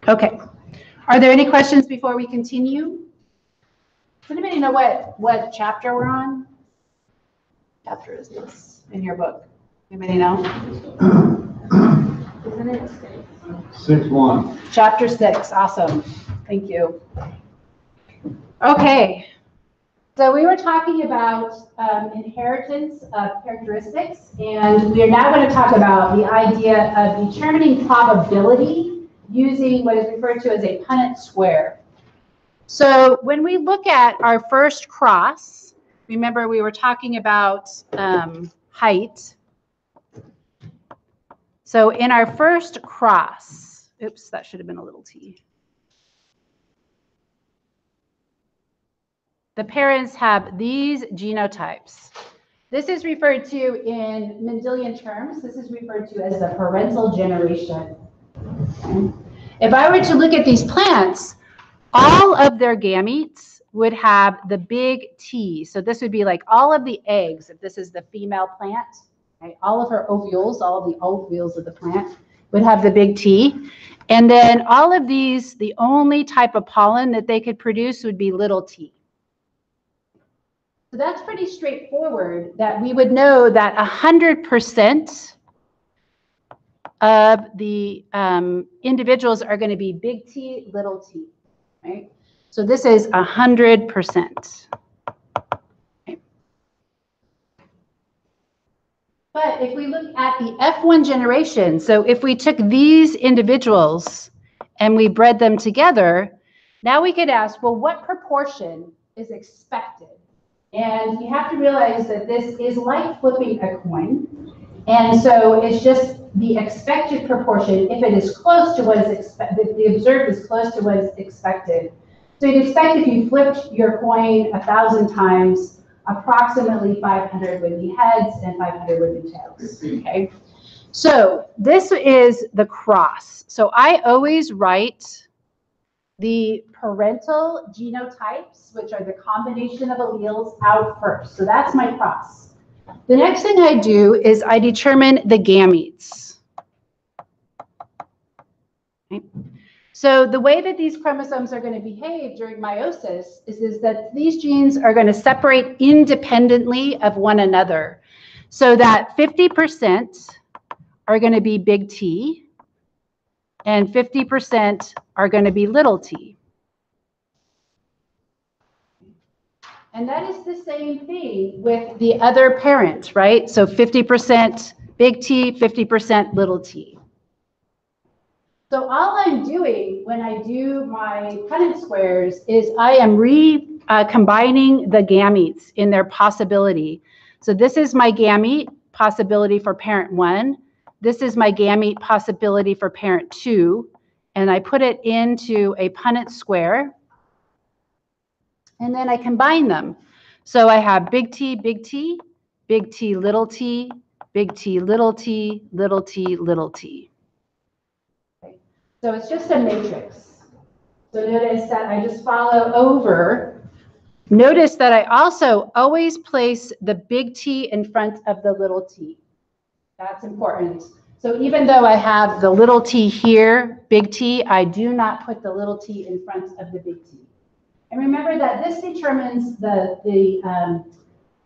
Okay. Are there any questions before we continue? Does anybody know what chapter we're on? Chapter is this in your book? Anybody know? Isn't it? 6-1. Chapter 6. Awesome. Thank you. Okay. So we were talking about inheritance of characteristics, and we are now going to talk about the idea of determining probability using what is referred to as a Punnett square. So when we look at our first cross, remember we were talking about height. So in our first cross, oops, that should have been a little t. The parents have these genotypes. This is referred to in Mendelian terms. This is referred to as the parental generation. Okay. If I were to look at these plants, all of their gametes would have the big T. So this would be like all of the eggs, if this is the female plant, right? All of her ovules, all of the ovules of the plant would have the big T. And then all of these, the only type of pollen that they could produce would be little t. So that's pretty straightforward, that we would know that 100% of the individuals are going to be big T, little t, right? So this is 100%. Okay. But if we look at the F1 generation, so if we took these individuals and we bred them together, now we could ask, well, what proportion is expected? And you have to realize that this is like flipping a coin. And so it's just the expected proportion if it is close to what is expected, the observed is close to what is expected. So you'd expect if you flipped your coin 1,000 times, approximately 500 would be heads and 500 would be tails, okay? So this is the cross. So I always write the parental genotypes, which are the combination of alleles, out first. So that's my cross. The next thing I do is I determine the gametes. Okay. So the way that these chromosomes are going to behave during meiosis is that these genes are going to separate independently of one another. So that 50% are going to be big T, and 50% are going to be little t. And that is the same thing with the other parent, right? So 50% big T, 50% little t. So all I'm doing when I do my Punnett squares is I am combining the gametes in their possibility. So this is my gamete possibility for parent 1. This is my gamete possibility for parent 2, and I put it into a Punnett square, and then I combine them. So I have big T, big T, big T, little t, big T, little t, little t, little t. Okay. So it's just a matrix. So notice that I just follow over. Notice that I also always place the big T in front of the little t. That's important. So even though I have the little t here, big T, I do not put the little t in front of the big T. And remember that this determines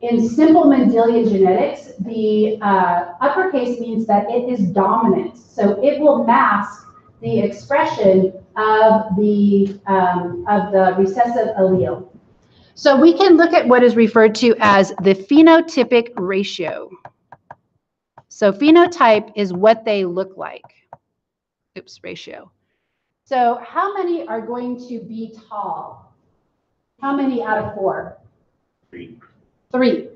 in simple Mendelian genetics, the uppercase means that it is dominant. So it will mask the expression of the recessive allele. So we can look at what is referred to as the phenotypic ratio. So phenotype is what they look like. Oops, ratio. So how many are going to be tall? How many out of 4? 3. 3,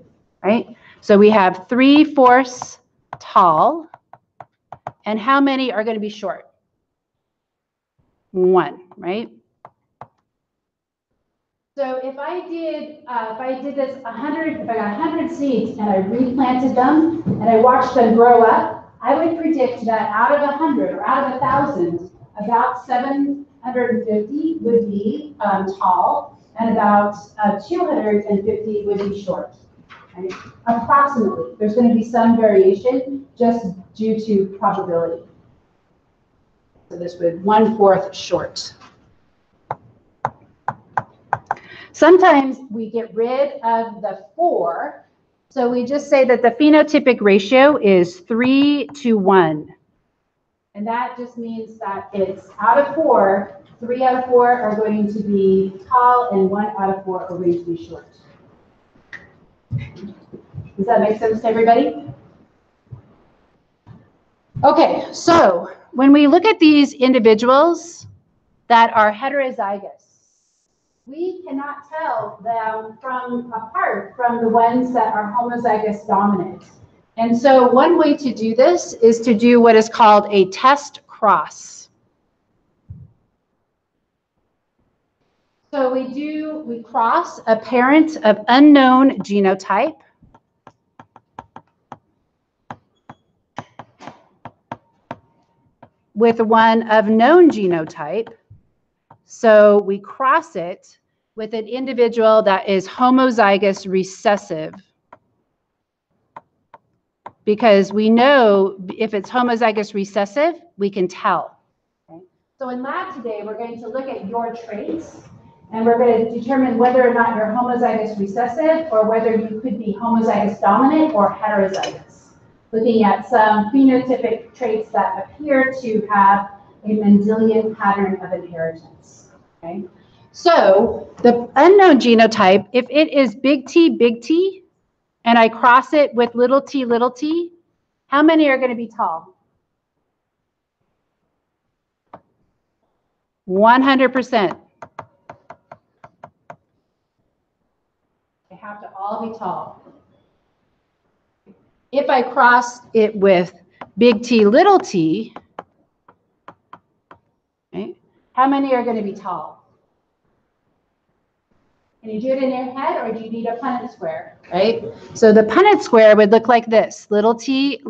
right? So we have 3/4 tall. And how many are going to be short? 1, right? So if I did this 100, if I got 100 seeds and I replanted them and I watched them grow up, I would predict that out of 100 or out of 1,000, about 750 would be tall and about 250 would be short. Right? Approximately. There's going to be some variation just due to probability. So this would 1/4 short. Sometimes we get rid of the 4. So we just say that the phenotypic ratio is 3:1. And that just means that it's out of 4, 3 out of 4 are going to be tall and 1 out of 4 are going to be short. Does that make sense to everybody? Okay, so when we look at these individuals that are heterozygous, we cannot tell them apart from the ones that are homozygous dominant. And so one way to do this is to do what is called a test cross. So we cross a parent of unknown genotype with one of known genotype. So we cross it with an individual that is homozygous recessive, because we know if it's homozygous recessive, we can tell. Okay? So in lab today, we're going to look at your traits, and we're going to determine whether or not you're homozygous recessive or whether you could be homozygous dominant or heterozygous, looking at some phenotypic traits that appear to have a Mendelian pattern of inheritance. Okay? So the unknown genotype, if it is big T, and I cross it with little t, how many are going to be tall? 100%. They have to all be tall. If I cross it with big T, okay, how many are going to be tall? Can you do it in your head, or do you need a Punnett square, right? So the Punnett square would look like this: little t,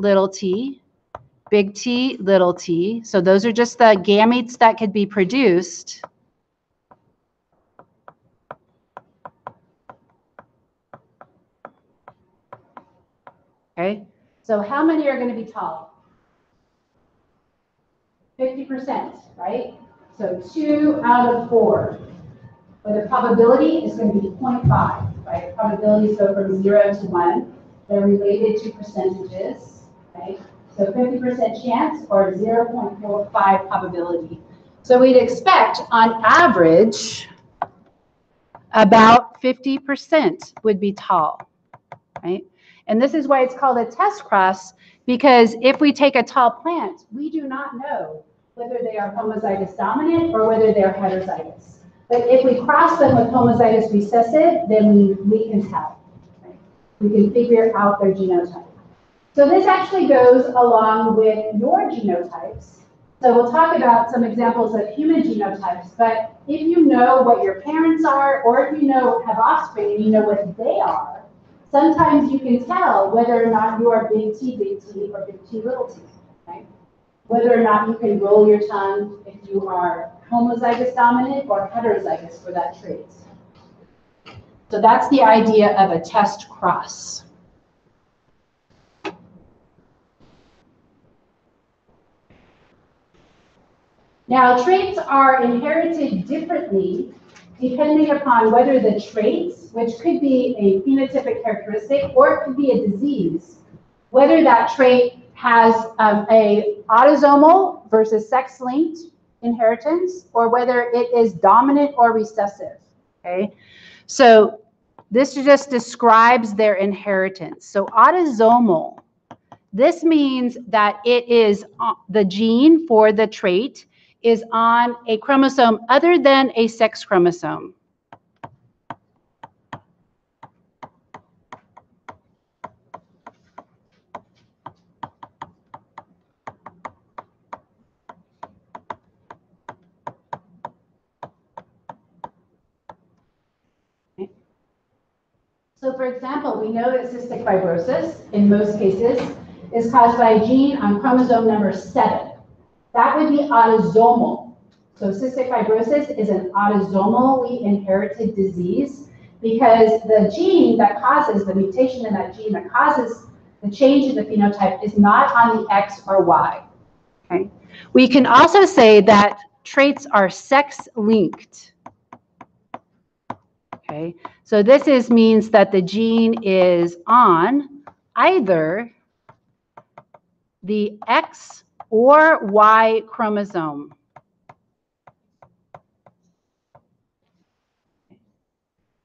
big T, little t. So those are just the gametes that could be produced. Okay, so how many are going to be tall? 50%, right? So 2 out of 4. But the probability is going to be 0.5, right? Probabilities go from 0 to 1. They're related to percentages, right? So 50% chance or 0.45 probability. So we'd expect, on average, about 50% would be tall, right? And this is why it's called a test cross, because if we take a tall plant, we do not know whether they are homozygous dominant or whether they're heterozygous. But if we cross them with homozygous recessive, then we can tell. Right? We can figure out their genotype. So this actually goes along with your genotypes. So we'll talk about some examples of human genotypes, but if you know what your parents are, or if you have offspring and you know what they are, sometimes you can tell whether or not you are big T, or big T, little t, right? Whether or not you can roll your tongue if you are homozygous dominant or heterozygous for that trait. So that's the idea of a test cross. Now, traits are inherited differently depending upon whether the traits, which could be a phenotypic characteristic or it could be a disease, whether that trait has a autosomal versus sex-linked inheritance, or whether it is dominant or recessive, okay? So this just describes their inheritance. So autosomal, this means that it is the gene for the trait is on a chromosome other than a sex chromosome. So for example, we know that cystic fibrosis, in most cases, is caused by a gene on chromosome number 7. That would be autosomal. So cystic fibrosis is an autosomally inherited disease because the gene that causes the mutation in that gene that causes the change in the phenotype is not on the X or Y. Okay? We can also say that traits are sex-linked. Okay, so this means that the gene is on either the X or Y chromosome.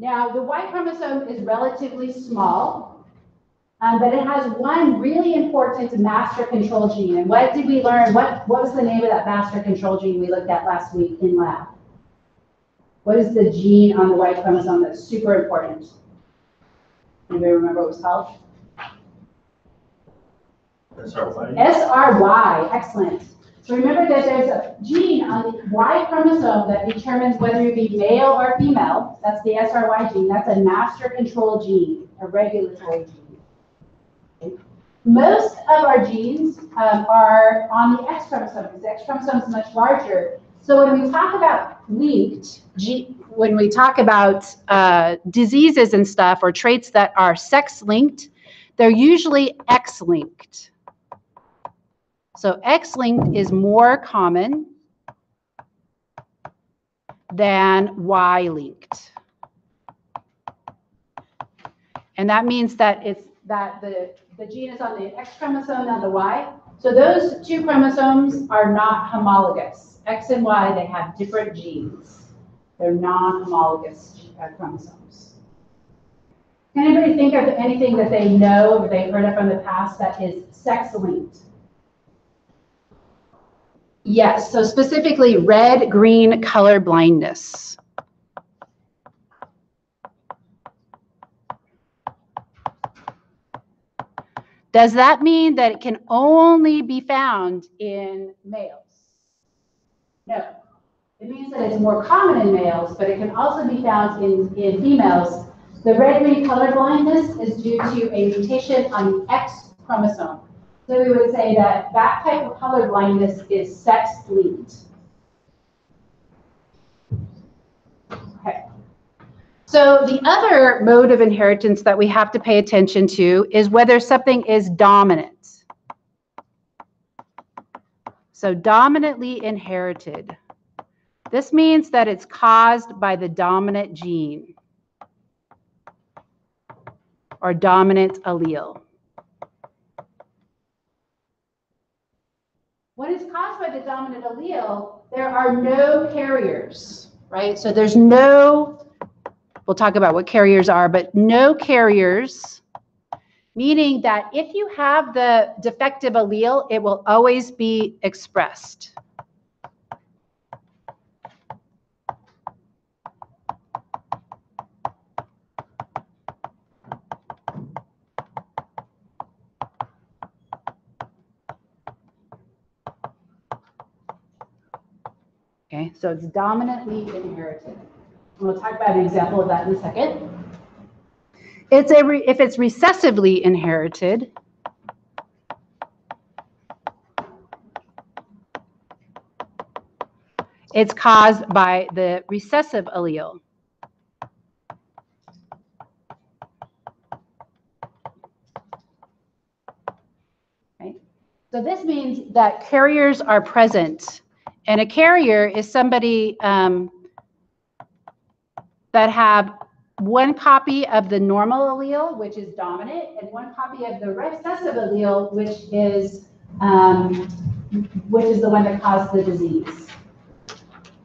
Now, the Y chromosome is relatively small, but it has one really important master control gene. And what did we learn? What was the name of that master control gene we looked at last week in lab? What is the gene on the Y chromosome that's super important? Anybody remember what it was called? SRY. SRY, excellent. So remember that there's a gene on the Y chromosome that determines whether you be male or female. That's the SRY gene. That's a master control gene, a regulatory gene. Okay. Most of our genes are on the X chromosome because the X chromosome is much larger. So when we talk about linked, when we talk about diseases and stuff or traits that are sex-linked, they're usually X-linked. So X-linked is more common than Y-linked. And that means that the gene is on the X chromosome, not the Y. So those two chromosomes are not homologous. X and Y, they have different genes. They're non-homologous chromosomes. Can anybody think of anything that they know or they've heard of from the past that is sex-linked? Yes, so specifically red-green color blindness. Does that mean that it can only be found in males? No. It means that it's more common in males, but it can also be found in females. The red-green color blindness is due to a mutation on the X chromosome. So we would say that that type of color blindness is sex-linked. Okay. So the other mode of inheritance that we have to pay attention to is whether something is dominant. So dominantly inherited. This means that it's caused by the dominant gene or dominant allele. When it's caused by the dominant allele, there are no carriers, right? So there's no, we'll talk about what carriers are, but no carriers, meaning that if you have the defective allele, it will always be expressed. Okay, so it's dominantly inherited. And we'll talk about an example of that in a second. If it's recessively inherited, it's caused by the recessive allele. Right? So this means that carriers are present. And a carrier is somebody that have one copy of the normal allele, which is dominant, and one copy of the recessive allele, which is the one that caused the disease.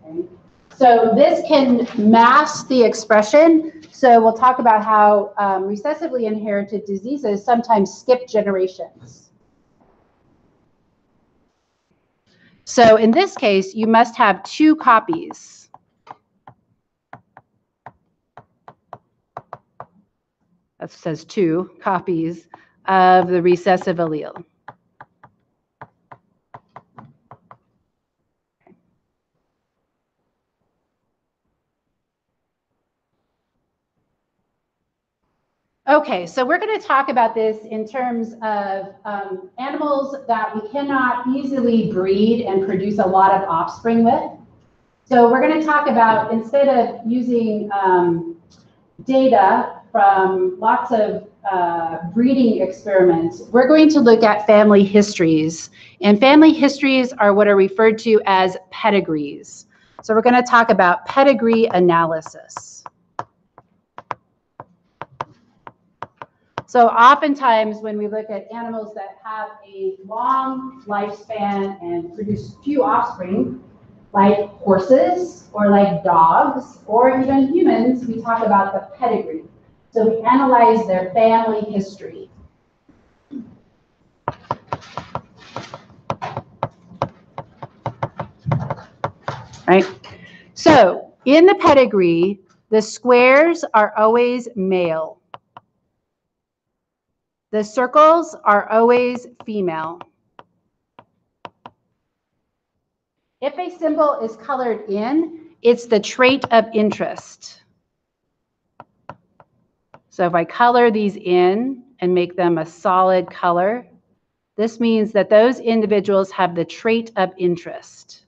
Okay. So this can mask the expression. So we'll talk about how recessively inherited diseases sometimes skip generations. So in this case, you must have two copies. That says two copies of the recessive allele. Okay, so we're going to talk about this in terms of animals that we cannot easily breed and produce a lot of offspring with. So we're going to talk about, instead of using data from lots of breeding experiments, we're going to look at family histories. And family histories are what are referred to as pedigrees. So we're going to talk about pedigree analysis. So oftentimes when we look at animals that have a long lifespan and produce few offspring, like horses or like dogs or even humans, we talk about the pedigree. So we analyze their family history. Right? So in the pedigree, the squares are always male. The circles are always female. If a symbol is colored in, it's the trait of interest. So if I color these in and make them a solid color, this means that those individuals have the trait of interest.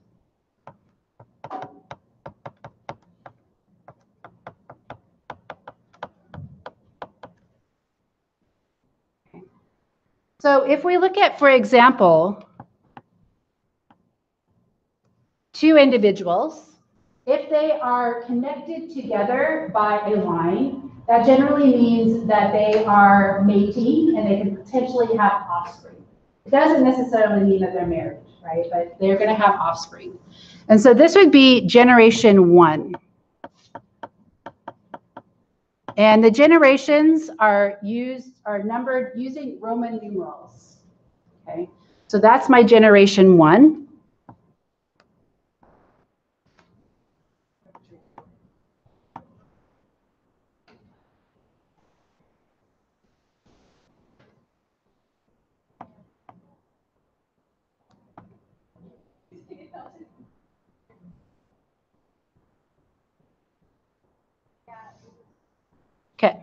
So if we look at, for example, two individuals, if they are connected together by a line, that generally means that they are mating and they can potentially have offspring. It doesn't necessarily mean that they're married, right? But they're going to have offspring. And so this would be generation 1. And the generations are numbered using Roman numerals. Okay, so that's my generation 1. Okay.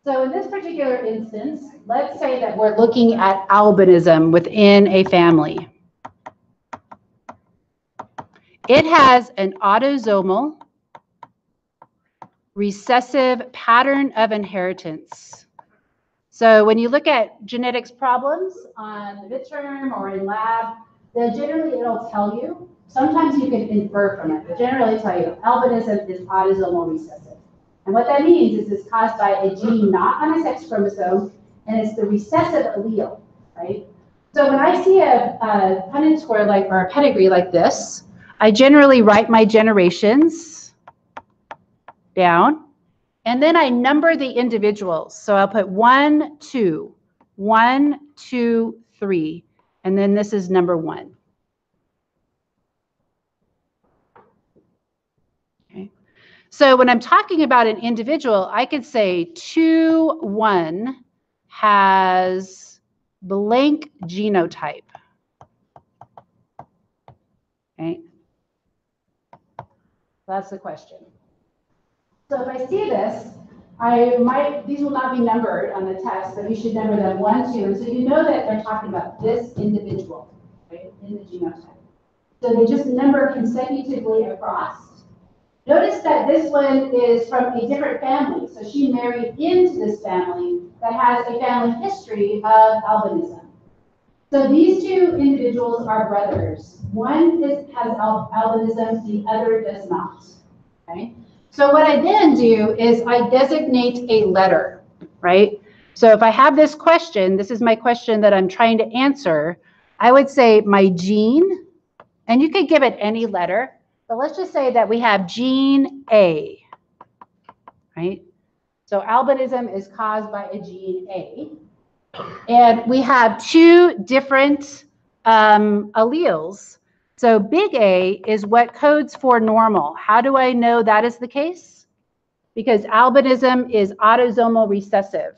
So in this particular instance, let's say that we're looking at albinism within a family. It has an autosomal recessive pattern of inheritance. So when you look at genetics problems on the midterm or in lab, generally it'll tell you. Sometimes you can infer from it, but generally tell you albinism is autosomal recessive. And what that means is it's caused by a gene not on a sex chromosome, and it's the recessive allele, right? So when I see a Punnett score or a pedigree like this, I generally write my generations down, and then I number the individuals. So I'll put 1, 2, 1, 2, 3, and then this is number 1. Okay. So when I'm talking about an individual, I could say 2, 1 has blank genotype. Okay. That's the question. So if I see this, these will not be numbered on the test, but you should number them 1, 2, and so you know that they're talking about this individual, right, in the genotype. So they just number consecutively across. Notice that this one is from a different family, so she married into this family that has a family history of albinism. So these two individuals are brothers. One has albinism, the other does not. Okay? So what I then do is I designate a letter, right? So if I have this question, this is my question that I'm trying to answer, I would say my gene, and you could give it any letter, but let's just say that we have gene A, right? So albinism is caused by a gene A. And we have two different alleles. So big A is what codes for normal. How do I know that is the case? Because albinism is autosomal recessive.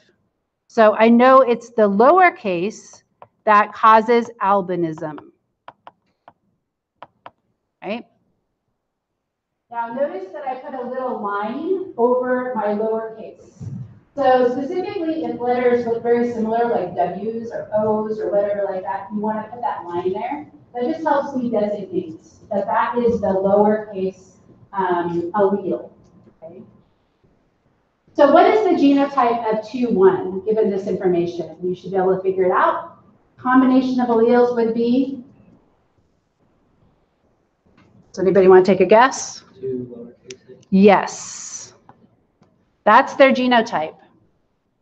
So I know it's the lowercase that causes albinism. Right? Now notice that I put a little line over my lowercase. So specifically if letters look very similar, like W's or O's or whatever like that, you want to put that line there. That just helps me designate that that is the lowercase allele. Okay? So what is the genotype of 2-1, given this information? You should be able to figure it out. Combination of alleles would be? Does anybody want to take a guess? 2 lowercase a. Yes. That's their genotype,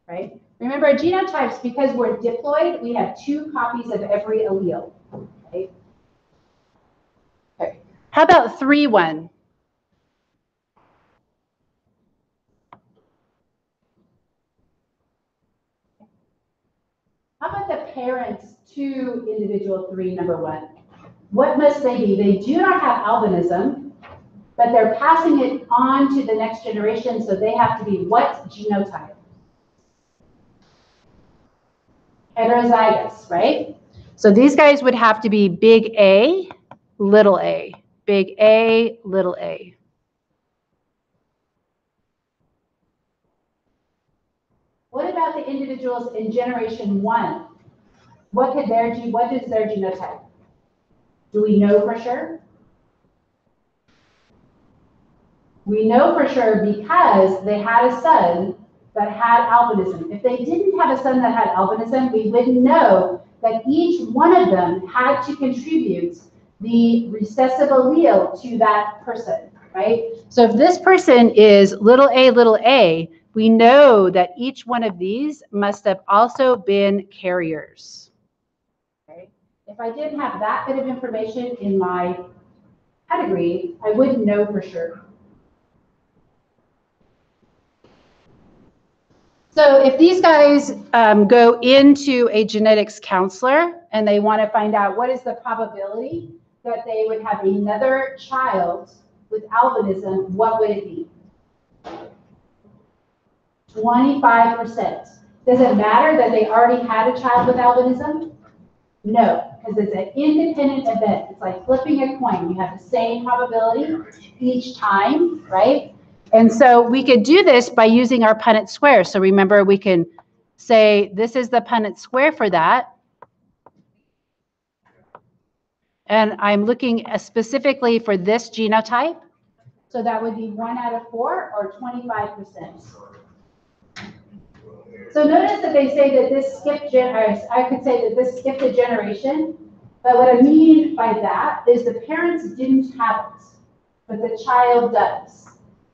right? Remember, genotypes, because we're diploid, we have 2 copies of every allele, right? Okay. How about 3-1? How about the parents to individual 3, number 1? What must they be? They do not have albinism, but they're passing it on to the next generation, so they have to be what genotype? Heterozygous, right? So these guys would have to be big A, little a, big A, little a. What about the individuals in generation 1? What is their genotype? Do we know for sure? We know for sure because they had a son that had albinism. If they didn't have a son that had albinism, we wouldn't know that each one of them had to contribute the recessive allele to that person, right? So if this person is little a, we know that each one of these must have also been carriers. Okay? If I didn't have that bit of information in my pedigree, I wouldn't know for sure. So if these guys go into a genetics counselor and they want to find out what is the probability that they would have another child with albinism, what would it be? 25%. Does it matter that they already had a child with albinism? No, because it's an independent event. It's like flipping a coin. You have the same probability each time, right? And so we could do this by using our Punnett square. So remember, we can say this is the Punnett square for that. And I'm looking specifically for this genotype. So that would be 1 out of 4 or 25%. So notice that they say that this skipped I could say that this skipped a generation. But what I mean by that is the parents didn't have it, but the child does.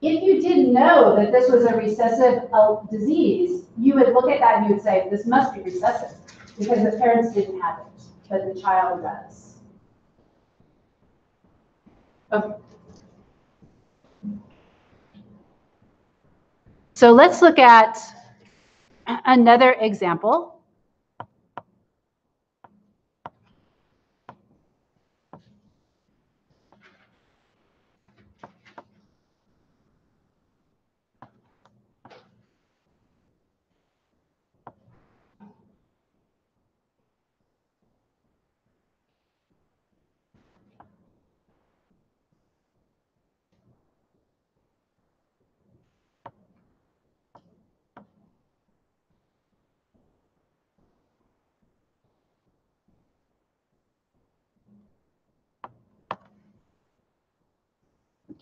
If you didn't know that this was a recessive disease, you would look at that and you would say, this must be recessive because the parents didn't have it, but the child does. Okay. So let's look at another example.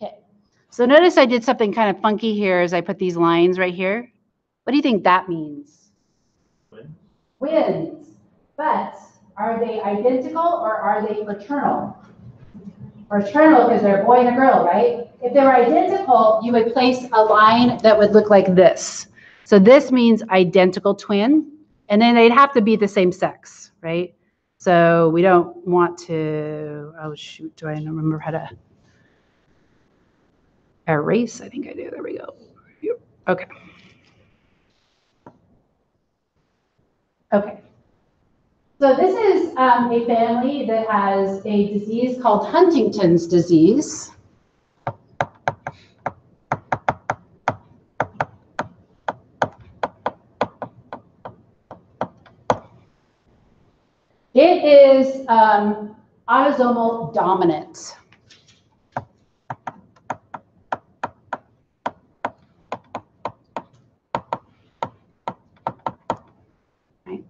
Okay, so notice I did something kind of funky here as I put these lines right here. What do you think that means? Twins. But are they identical or are they fraternal? Fraternal because they're a boy and a girl, right? If they were identical, you would place a line that would look like this. So this means identical twin, and then they'd have to be the same sex, right? So we don't want to, oh shoot, do I remember how to erase? I think I do, there we go. Okay. Okay. So this is a family that has a disease called Huntington's disease. It is autosomal dominant. Right.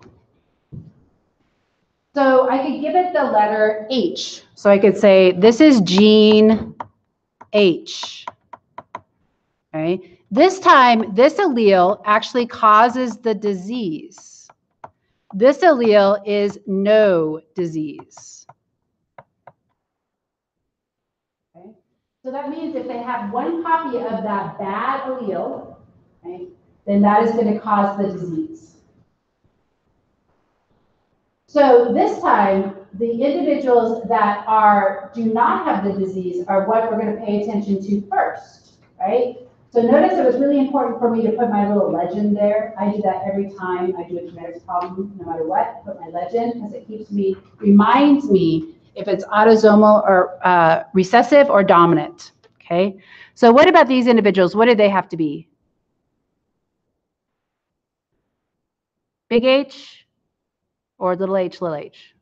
So I could give it the letter H. So I could say this is gene H. Okay. This time, this allele actually causes the disease. This allele is no disease. Okay? So that means if they have one copy of that bad allele, okay, then that is going to cause the disease. So this time, the individuals that do not have the disease are what we're going to pay attention to first, right? So notice it was really important for me to put my little legend there. I do that every time I do a genetics problem, no matter what, put my legend, because it reminds me if it's autosomal or recessive or dominant, okay? So what about these individuals? What do they have to be? Big H or little h, little h?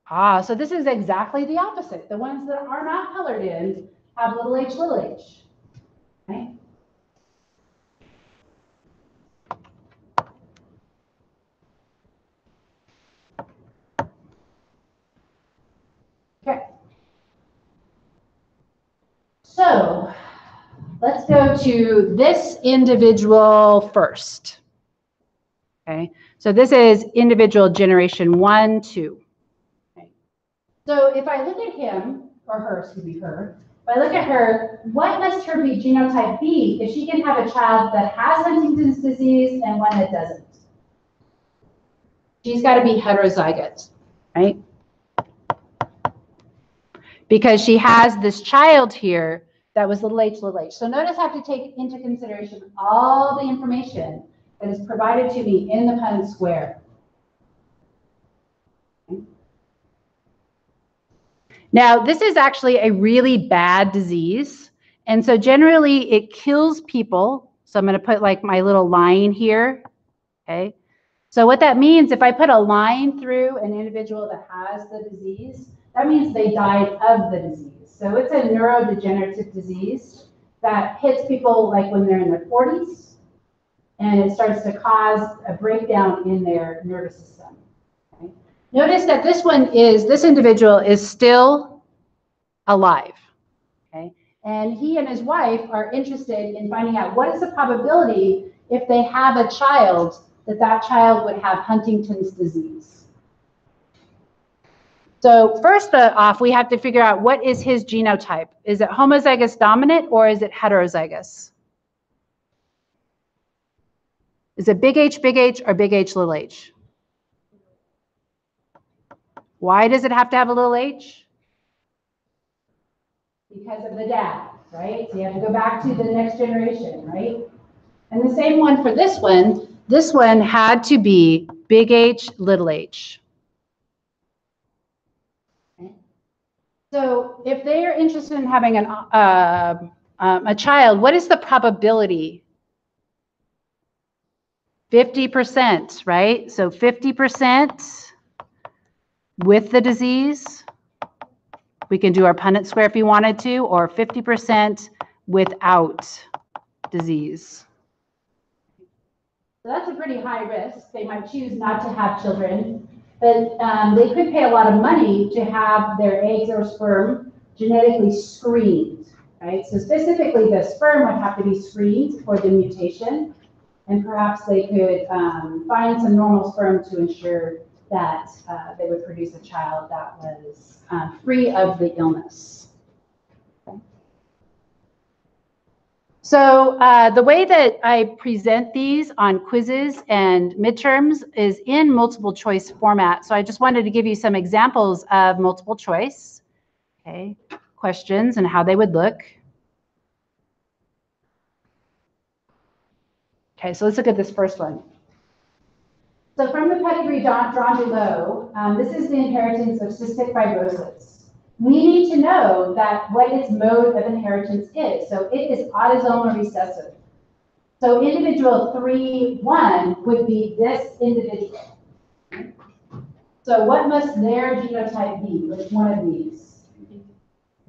So this is exactly the opposite. The ones that are not colored in have little h, right? Okay. So let's go to this individual first. Okay. So this is individual generation 1, 2. Okay. So if I look at him, or her, excuse me, her, if I look at her, what must her genotype be if she can have a child that has Huntington's disease and one that doesn't? She's got to be heterozygous, right? Because she has this child here that was little h, little h. So notice I have to take into consideration all the information that is provided to me in the Punnett square. Okay. Now, this is actually a really bad disease. And so generally it kills people. So I'm going to put like my little line here. Okay. So what that means, if I put a line through an individual that has the disease, that means they died of the disease. So it's a neurodegenerative disease that hits people like when they're in their 40s, and it starts to cause a breakdown in their nervous system. Okay? Notice that this individual is still alive. Okay? And he and his wife are interested in finding out what is the probability if they have a child that child would have Huntington's disease. So first off, we have to figure out what is his genotype. Is it homozygous dominant or is it heterozygous? Is it big H, or big H, little h? Why does it have to have a little h? Because of the dad, right? So you have to go back to the next generation, right? And the same one for this one. This one had to be big H, little h. So if they are interested in having a child, what is the probability? 50%, right? So 50% with the disease. We can do our Punnett square if you wanted to, or 50% without disease. So that's a pretty high risk. They might choose not to have children, but they could pay a lot of money to have their eggs or sperm genetically screened, right? So specifically the sperm would have to be screened for the mutation, and perhaps they could find some normal sperm to ensure that they would produce a child that was free of the illness. So the way that I present these on quizzes and midterms is in multiple choice format. So I just wanted to give you some examples of multiple choice, okay, questions and how they would look. Okay, so let's look at this first one. So from the pedigree drawn below, this is the inheritance of cystic fibrosis. We need to know that what its mode of inheritance is. So it is autosomal recessive. So individual 3-1 would be this individual. So what must their genotype be? Which one of these?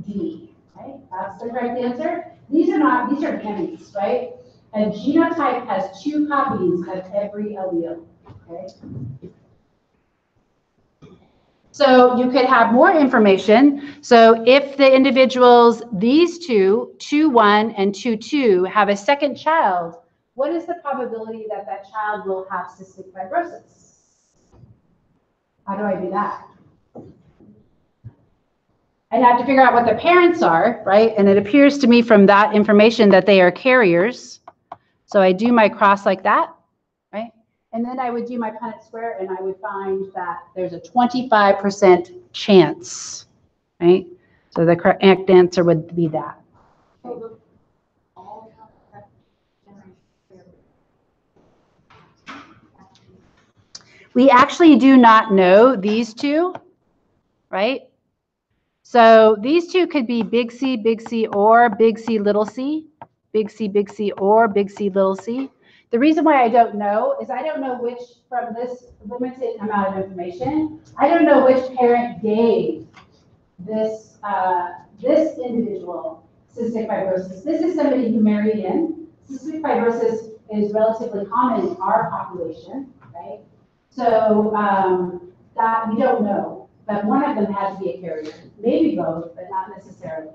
D. Okay, that's the correct answer. These are gametes, right? A genotype has 2 copies of every allele. Okay. So you could have more information. So if the individuals, these two, 2-1 and 2-2, have a second child, what is the probability that that child will have cystic fibrosis? How do I do that? I'd have to figure out what the parents are, right? And it appears to me from that information that they are carriers. So I do my cross like that, right? And then I would do my Punnett square, and I would find that there's a 25% chance, right? So the correct answer would be that. We actually do not know these two, right? So these two could be big C, or big C, little c, big C, or big C, little c. The reason why I don't know is I don't know which, from this limited amount of information, I don't know which parent gave this, this individual cystic fibrosis. This is somebody who married in. Cystic fibrosis is relatively common in our population, right? So that we don't know, but one of them had to be a carrier. Maybe both, but not necessarily.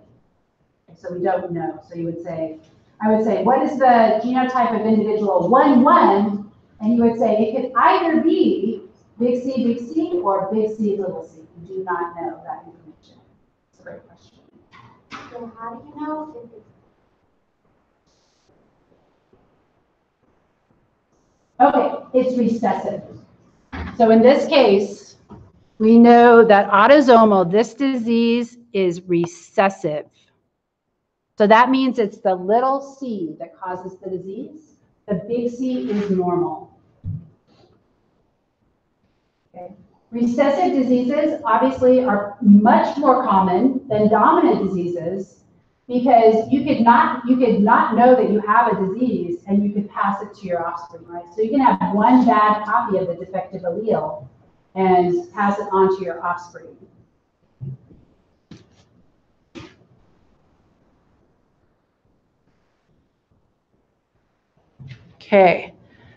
So we don't know. So you would say, I would say, what is the genotype of individual 1-1? And you would say it could either be big C, or big C, little c. You do not know that information. It's a great question. So how do you know if it's... Okay, it's recessive. So in this case, we know that autosomal, this disease is recessive. So that means it's the little c that causes the disease. The big C is normal. Okay. Recessive diseases obviously are much more common than dominant diseases because you could not know that you have a disease and you could pass it to your offspring, right? So you can have one bad copy of the defective allele and pass it on to your offspring. Okay,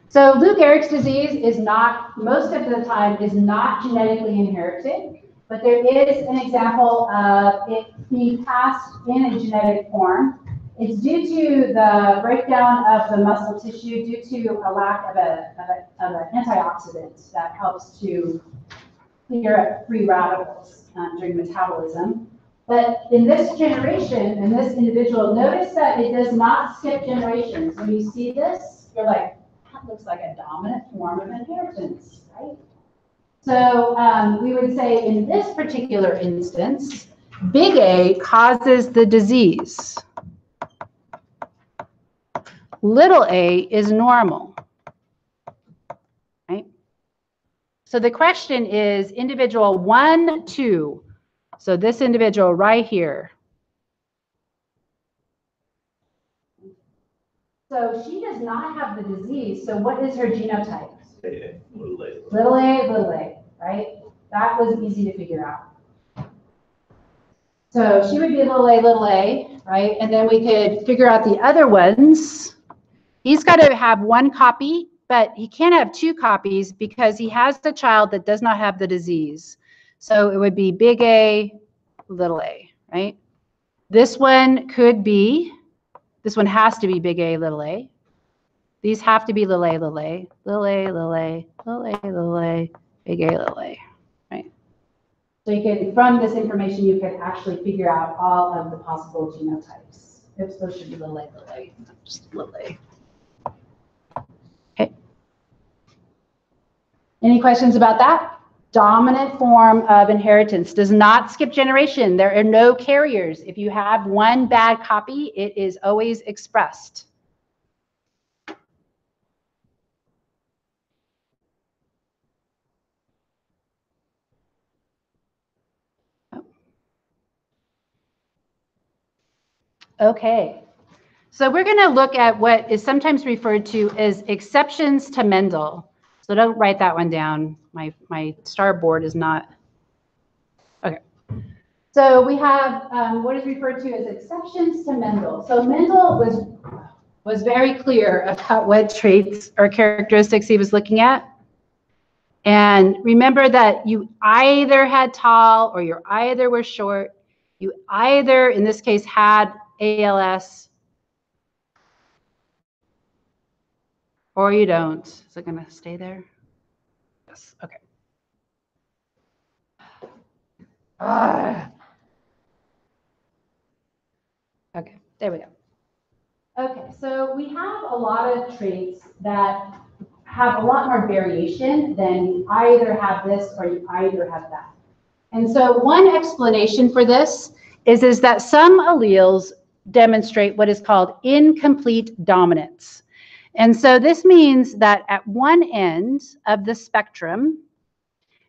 so Lou Gehrig's disease is not, most of the time, is not genetically inherited, but there is an example of it being passed in a genetic form. It's due to the breakdown of the muscle tissue due to a lack of an antioxidant that helps to clear up free radicals during metabolism. But in this generation, in this individual, notice that it does not skip generations. When you see this, you're like, that looks like a dominant form of inheritance, right? So we would say in this particular instance, big A causes the disease. Little a is normal, right? So the question is individual 1, 2. So this individual right here. So she does not have the disease. So what is her genotype? Little a, right? That was easy to figure out. So she would be little a, right? And then we could figure out the other ones. He's got to have one copy, but he can't have 2 copies because he has the child that does not have the disease. So it would be big A, little a, right? This one could be, this one has to be big A, little a. These have to be little a, little a, little a, little a, little a, little a, big A, little a, right? So you can, from this information, you can actually figure out all of the possible genotypes. Oops, those should be little a, not just little a. Okay. Any questions about that? Dominant form of inheritance does not skip generation. There are no carriers. If you have one bad copy, it is always expressed. Okay, so we're going to look at what is sometimes referred to as exceptions to Mendel. So don't write that one down. My star board is not. Okay. So we have what is referred to as exceptions to Mendel. So Mendel was very clear about what traits or characteristics he was looking at. And remember that you either had tall or you either were short. You either, in this case, had ALS or you don't. Is it going to stay there? Yes. Okay. Okay, there we go. Okay, so we have a lot of traits that have a lot more variation than you either have this or you either have that. And so one explanation for this is that some alleles demonstrate what is called incomplete dominance. And so this means that at one end of the spectrum,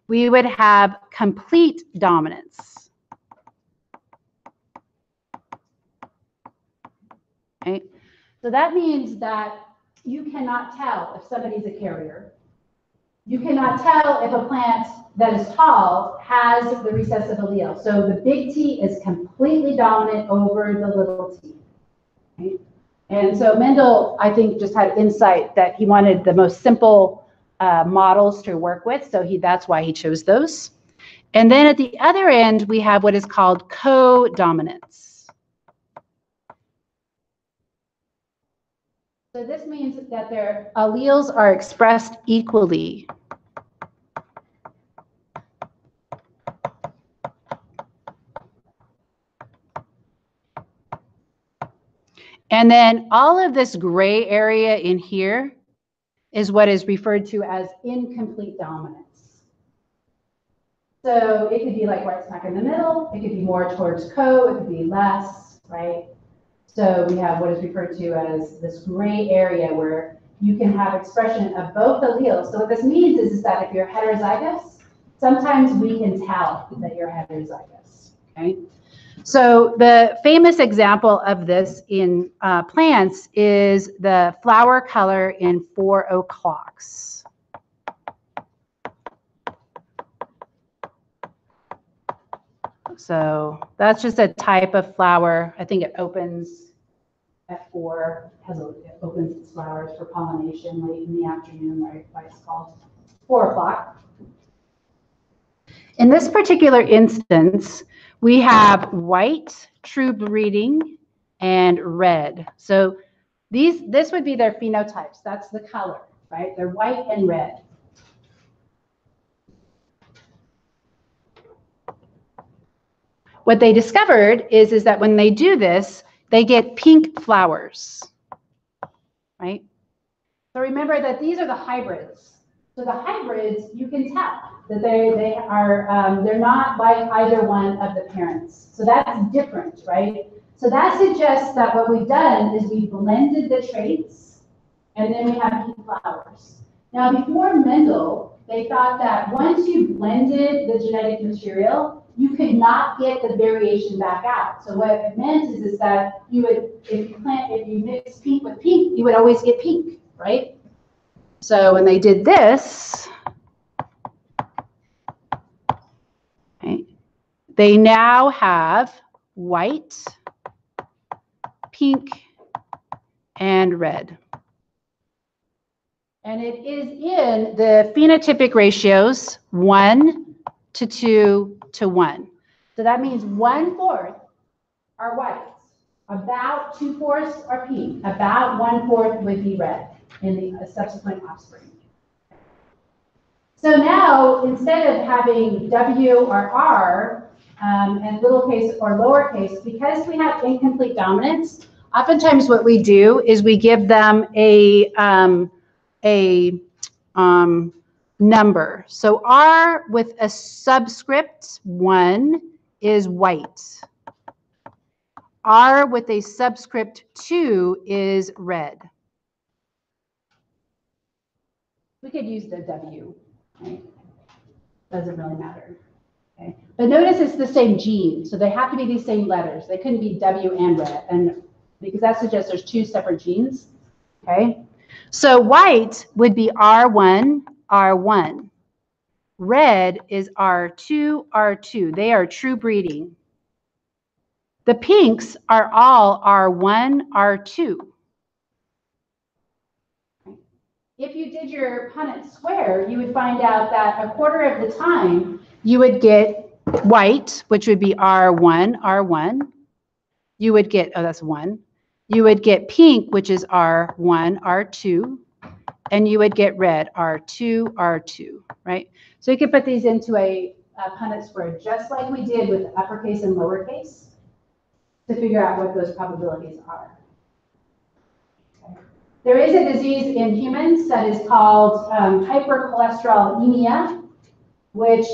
we would have complete dominance. Right? So that means that you cannot tell if somebody's a carrier. You cannot tell if a plant that is tall has the recessive allele. So the big T is completely dominant over the little t. Right? And so Mendel, I think, just had insight that he wanted the most simple models to work with. So that's why he chose those. And then at the other end, we have what is called co-dominance. So this means that their alleles are expressed equally. And then all of this gray area in here is what is referred to as incomplete dominance. So it could be like right smack in the middle. It could be more towards co. It could be less, right? So we have what is referred to as this gray area where you can have expression of both alleles. So what this means is that if you're heterozygous, sometimes we can tell that you're heterozygous, okay? So the famous example of this in plants is the flower color in 4 o'clocks. So that's just a type of flower. I think it opens at 4, it opens its flowers for pollination late in the afternoon, right? Why it's called 4 o'clock. In this particular instance, we have white, true breeding, and red. So this would be their phenotypes. That's the color, right? They're white and red. What they discovered is that when they do this, they get pink flowers, right? So remember that these are the hybrids. So the hybrids, you can tell that they're not like either one of the parents. So that's different, right? So that suggests that what we've done is we blended the traits, and then we have pink flowers. Now, before Mendel, they thought that once you blended the genetic material, you could not get the variation back out. So what it meant is that you would, if you mix pink with pink, you would always get pink, right? So when they did this, right, they now have white, pink, and red. And it is in the phenotypic ratios 1 to 2 to 1. So that means 1/4 are white, about 2/4 are pink, about 1/4 would be red in the subsequent offspring. So now, instead of having W or R and little case or lowercase, because we have incomplete dominance, oftentimes what we do is we give them a number. So R with a subscript 1 is white. R with a subscript 2 is red. We could use the W, right? Doesn't really matter. Okay. But notice it's the same gene, so they have to be these same letters. They couldn't be W and red, and because that suggests there's 2 separate genes. Okay. So white would be R1, R1. Red is R2, R2. They are true breeding. The pinks are all R1, R2. if you did your Punnett square, you would find out that a quarter of the time you would get white, which would be R1. You would get, oh, that's 1. You would get pink, which is R1, R2. And you would get red, R2, right? So you could put these into a Punnett square, just like we did with uppercase and lowercase, to figure out what those probabilities are. Okay. There is a disease in humans that is called hypercholesterolemia, which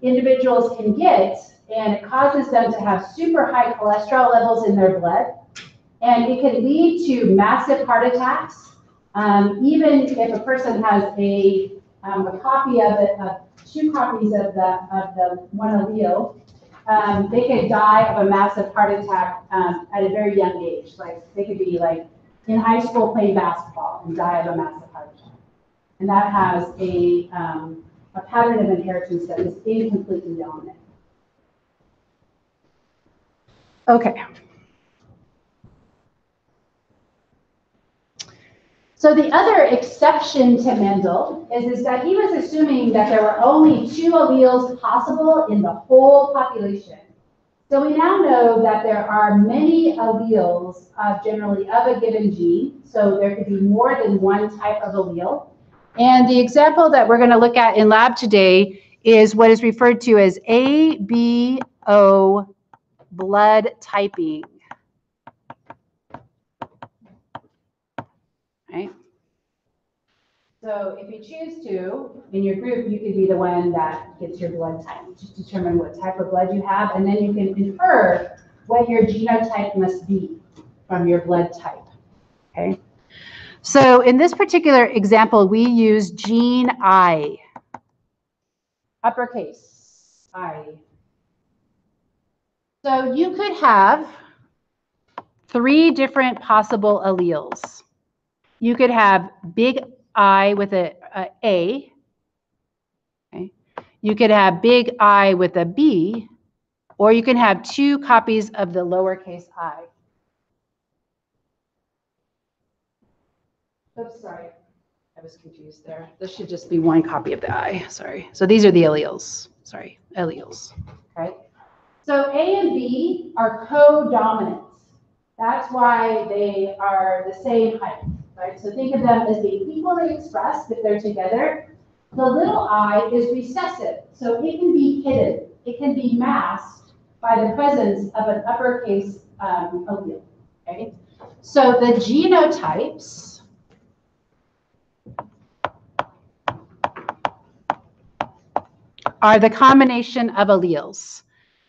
individuals can get, and it causes them to have super high cholesterol levels in their blood. And it can lead to massive heart attacks. Even if a person has a copy of it, 2 copies of the one allele, they could die of a massive heart attack at a very young age. Like they could be like in high school playing basketball and die of a massive heart attack. And that has a pattern of inheritance that is incompletely dominant. Okay. So the other exception to Mendel is that he was assuming that there were only 2 alleles possible in the whole population. So we now know that there are many alleles generally of a given gene. So there could be more than one type of allele. And the example that we're going to look at in lab today is what is referred to as ABO blood typing. Right? So if you choose to, in your group, you could be the one that gets your blood type. Just determine what type of blood you have, and then you can infer what your genotype must be from your blood type. Okay? So in this particular example, we use gene I, uppercase I. So you could have 3 different possible alleles. You could have big I with a A. Okay. You could have big I with a B, or you can have 2 copies of the lowercase I. Oops, sorry. I was confused there. This should just be 1 copy of the I, sorry. So these are the alleles, sorry, alleles, okay? So A and B are co-dominant. That's why they are the same height, right? So think of them as being equally expressed if they're together. The little I is recessive, so it can be hidden. It can be masked by the presence of an uppercase allele, okay? So the genotypes are the combination of alleles.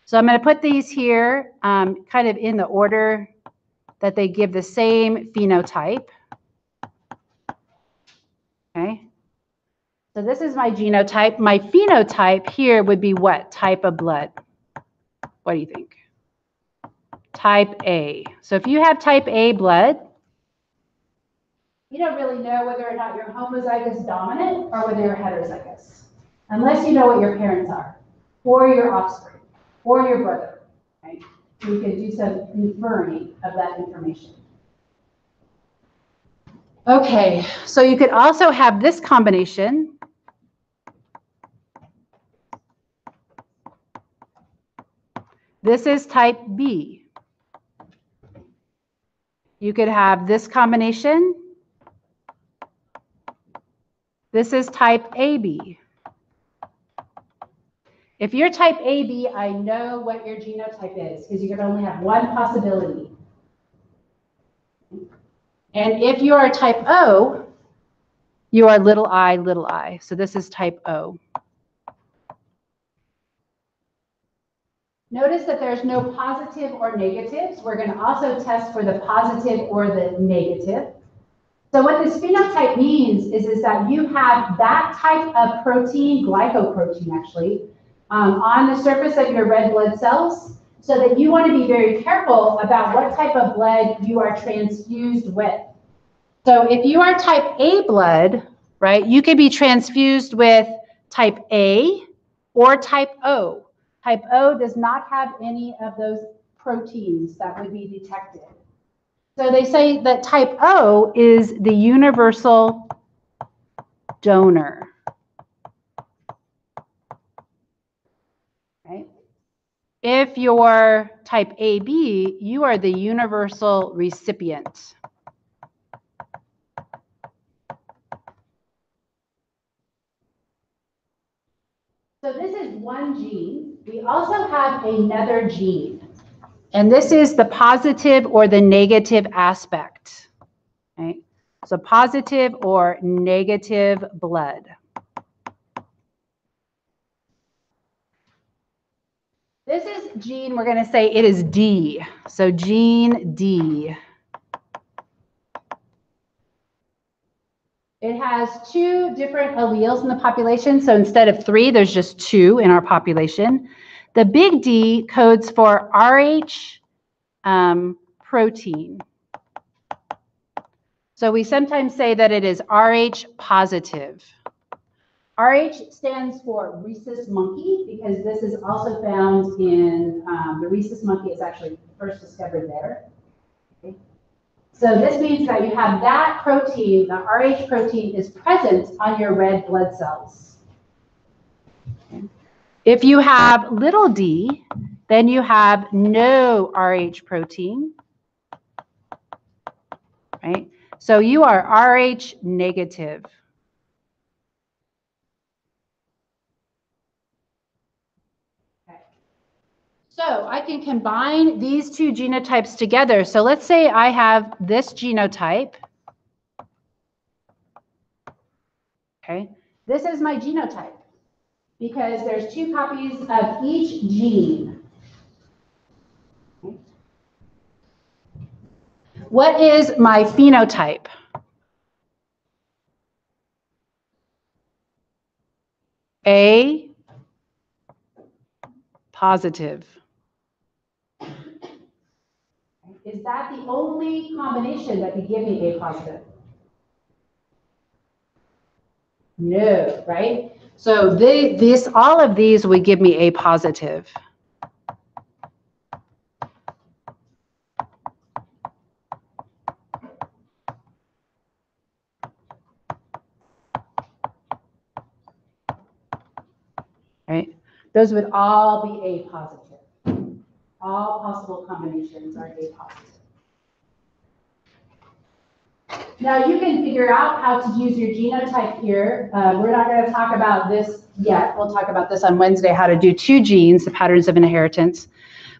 So I'm going to put these here kind of in the order that they give the same phenotype. Okay. So this is my genotype. My phenotype here would be what type of blood? What do you think? Type A. So if you have type A blood, you don't really know whether or not you're homozygous dominant or whether you're heterozygous, unless you know what your parents are, or your offspring, or your brother, right? You can do some inferring of that information. Okay, so you could also have this combination. This is type B. You could have this combination. This is type AB. If you're type AB, I know what your genotype is because you can only have 1 possibility. And if you are type O, you are little I. So this is type O. Notice that there's no positive or negatives. We're going to also test for the positive or the negative. So what this phenotype means is that you have that type of protein, glycoprotein actually, on the surface of your red blood cells, so that you want to be very careful about what type of blood you are transfused with. So if you are type A blood, right, you could be transfused with type A or type O. Type O does not have any of those proteins that would be detected. So they say that type O is the universal donor. Right? If you're type AB, you are the universal recipient. So this is one gene. We also have another gene, and this is the positive or the negative aspect. Right? So positive or negative blood. This is gene, we're going to say it is D. So gene D. It has two different alleles in the population. So instead of 3, there's just 2 in our population. The big D codes for RH protein. So we sometimes say that it is RH positive. RH stands for rhesus monkey because this is also found in the rhesus monkey is actually first discovered there. Okay. So this means that you have that protein, the RH protein is present on your red blood cells. Okay. If you have little d, then you have no RH protein, right? So you are RH negative. So I can combine these two genotypes together. So let's say I have this genotype. Okay, this is my genotype because there's 2 copies of each gene. Okay. What is my phenotype? A positive. Is that the only combination that could give me A positive? No, right? So all of these would give me A positive. Right? Those would all be A positive. All possible combinations are A positive. Now you can figure out how to use your genotype here. We're not going to talk about this yet. We'll talk about this on Wednesday, how to do 2 genes, the patterns of inheritance.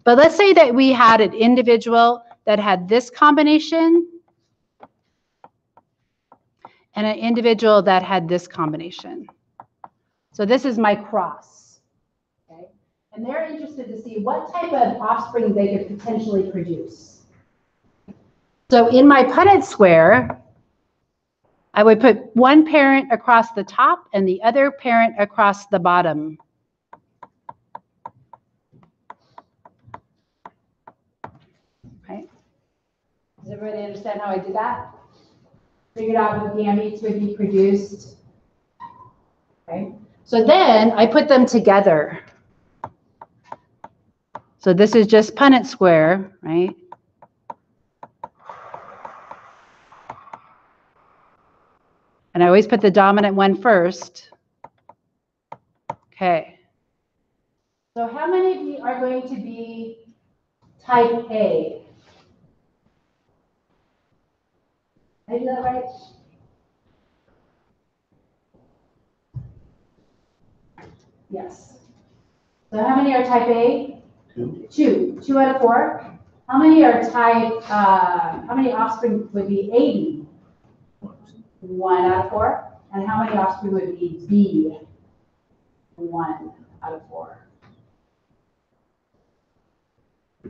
But let's say that we had an individual that had this combination and an individual that had this combination. So this is my cross. Okay? And they're interested to see what type of offspring they could potentially produce. So in my Punnett square, I would put one parent across the top and the other parent across the bottom. Right? Does everybody understand how I did that? Figured out what gametes would be produced. Okay. So then I put them together. So this is just Punnett square, right? And I always put the dominant one first. Okay. So how many of you are going to be type A? Did I do that right? Yes. So how many are type A? 2. 2 out of 4. How many are type, how many offspring would be AB? 1 out of 4. And how many offspring would be B? 1 out of 4.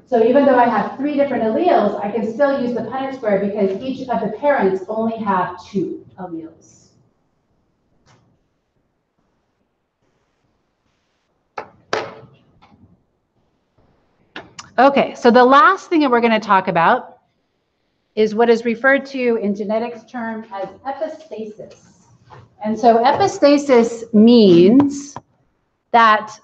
So even though I have 3 different alleles, I can still use the Punnett square because each of the parents only have 2 alleles. Okay, so the last thing that we're going to talk about is what is referred to in genetics term as epistasis. And so epistasis means that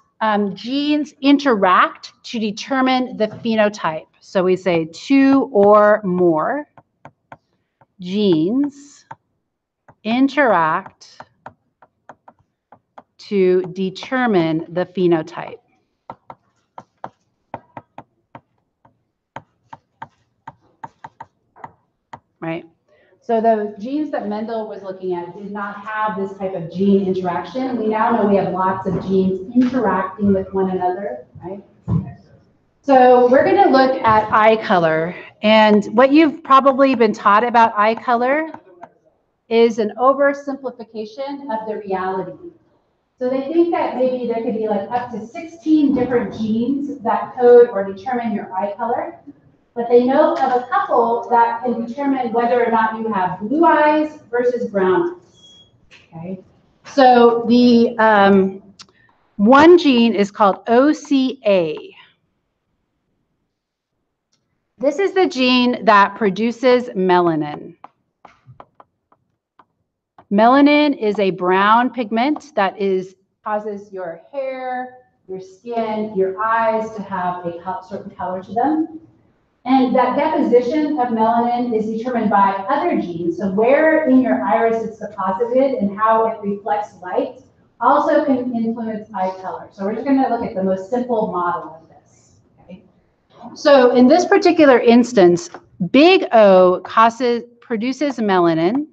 genes interact to determine the phenotype. So we say 2 or more genes interact to determine the phenotype. Right? So the genes that Mendel was looking at did not have this type of gene interaction. We now know we have lots of genes interacting with one another, right? So we're going to look at eye color. And what you've probably been taught about eye color is an oversimplification of the reality. So they think that maybe there could be like up to 16 different genes that code or determine your eye color. But they know of a couple that can determine whether or not you have blue eyes versus brown eyes. Okay. So the one gene is called OCA. This is the gene that produces melanin. Melanin is a brown pigment that causes your hair, your skin, your eyes to have a certain color to them. And that deposition of melanin is determined by other genes. So where in your iris it's deposited and how it reflects light also can influence eye color. So we're just going to look at the most simple model of this. Okay? So in this particular instance, big O produces melanin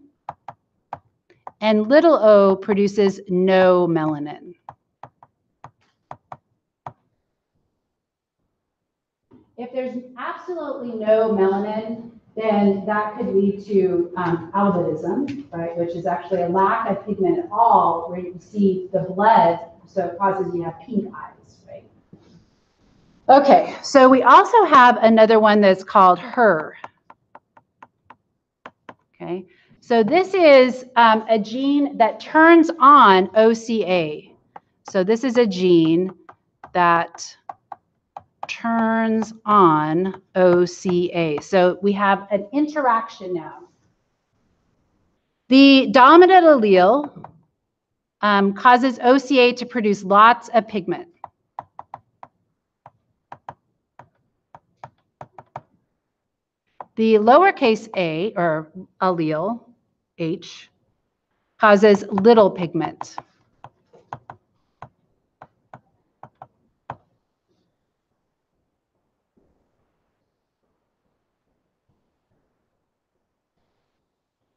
and little o produces no melanin. If there's absolutely no melanin, then that could lead to albinism, right, which is actually a lack of pigment at all, where you see the blood, so it causes you to have pink eyes, right? Okay, so we also have another one that's called HER. Okay, so this is a gene that turns on OCA. So this is a gene that turns on OCA. So we have an interaction now. The dominant allele causes OCA to produce lots of pigment. The lowercase a, or allele, H, causes little pigment.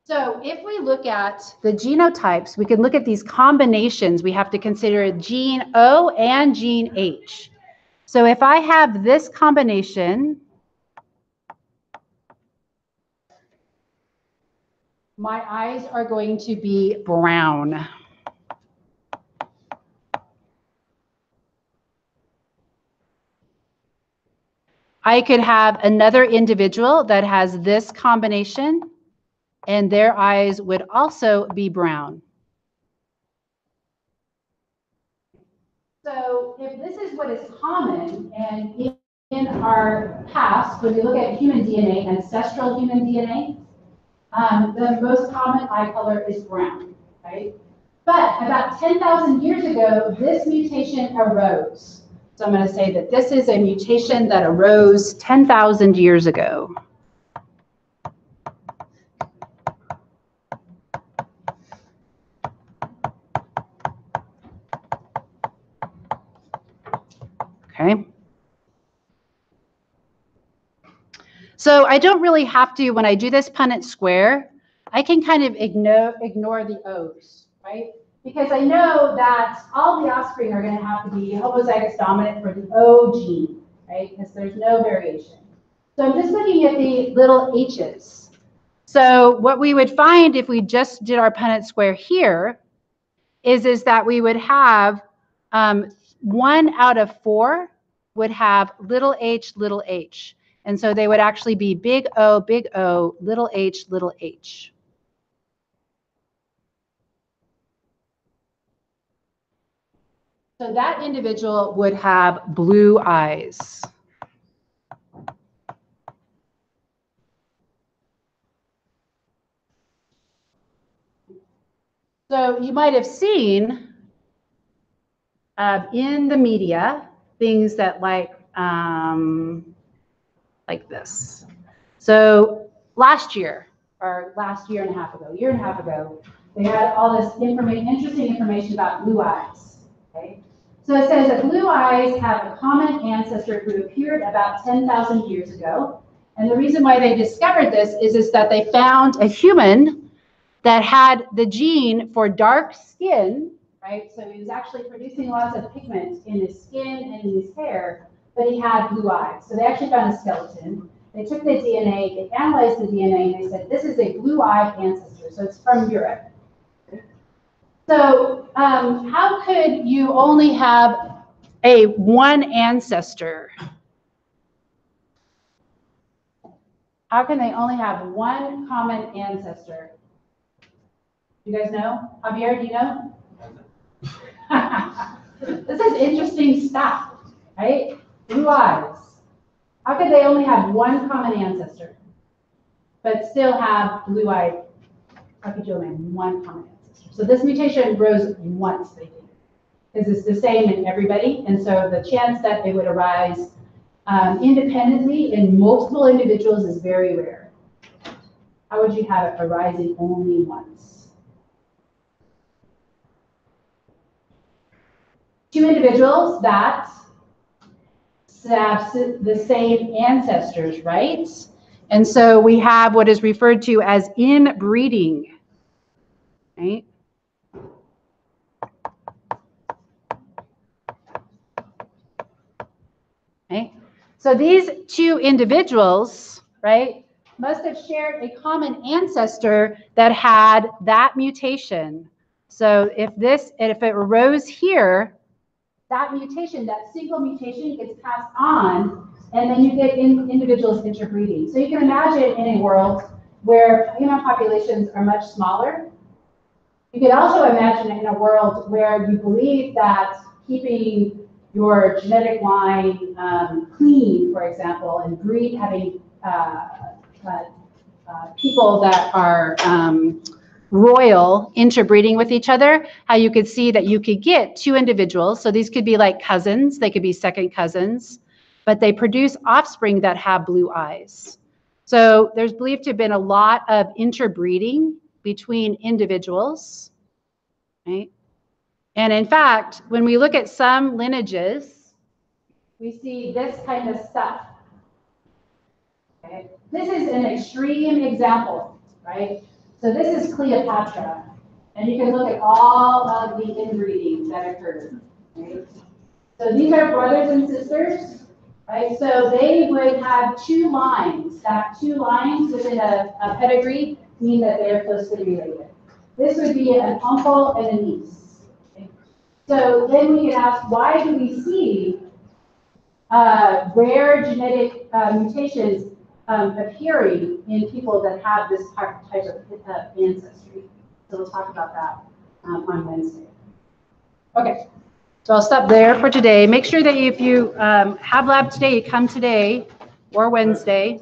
So if we look at the genotypes, we can look at these combinations. We have to consider gene O and gene H. So if I have this combination, my eyes are going to be brown. I could have another individual that has this combination, and their eyes would also be brown. So if this is what is common, and in our past, when we look at human DNA, ancestral human DNA, the most common eye color is brown, right? But about 10,000 years ago, this mutation arose. So I'm going to say that this is a mutation that arose 10,000 years ago. Okay. So I don't really have to, when I do this Punnett square, I can kind of ignore the O's, right? Because I know that all the offspring are going to have to be homozygous dominant for the O gene, right? Because there's no variation. So I'm just looking at the little H's. So what we would find if we just did our Punnett square here is that we would have 1 out of 4 would have little h, little h. And so they would actually be big O, little h, little h. So that individual would have blue eyes. So you might have seen in the media things that like this. So last year, or last year and a half ago, they had all this interesting information about blue eyes. Okay? So it says that blue eyes have a common ancestor who appeared about 10,000 years ago. And the reason why they discovered this is that they found a human that had the gene for dark skin, right? So he was actually producing lots of pigment in his skin and in his hair, but he had blue eyes. So they actually found a skeleton. They took the DNA, they analyzed the DNA, and they said, this is a blue-eyed ancestor, so it's from Europe. So how could you only have one ancestor? How can they only have one common ancestor? You guys know? Javier, do you know? This is interesting stuff, right? Blue eyes. How could they only have one common ancestor, but still have blue-eyed Caucasian, one common ancestor? So this mutation grows once, they think, because it's the same in everybody, and so the chance that it would arise independently in multiple individuals is very rare. How would you have it arising only once? Two individuals that have the same ancestors, right? And so we have what is referred to as inbreeding, right? Okay. So these two individuals, right, must have shared a common ancestor that had that mutation. So if it arose here, that mutation, that single mutation gets passed on, and then you get individuals interbreeding. So you can imagine in a world where human populations are much smaller. You could also imagine in a world where you believe that keeping your genetic line clean, for example, and having people that are royal interbreeding with each other, how you could see that you could get two individuals. So these could be like cousins, they could be second cousins, but they produce offspring that have blue eyes. So there's believed to have been a lot of interbreeding between individuals, right? And in fact, when we look at some lineages, we see this kind of stuff. Okay? This is an extreme example, right? So this is Cleopatra, and you can look at all of the inbreeding that occurred. Right? So these are brothers and sisters, right? So they would have two lines. That two lines within a pedigree mean that they're closely related. This would be an uncle and a niece. Okay? So then we can ask, why do we see rare genetic mutations appearing in people that have this type of ancestry? So we'll talk about that on Wednesday. Okay, so I'll stop there for today. Make sure that if you have lab today, you come today or Wednesday.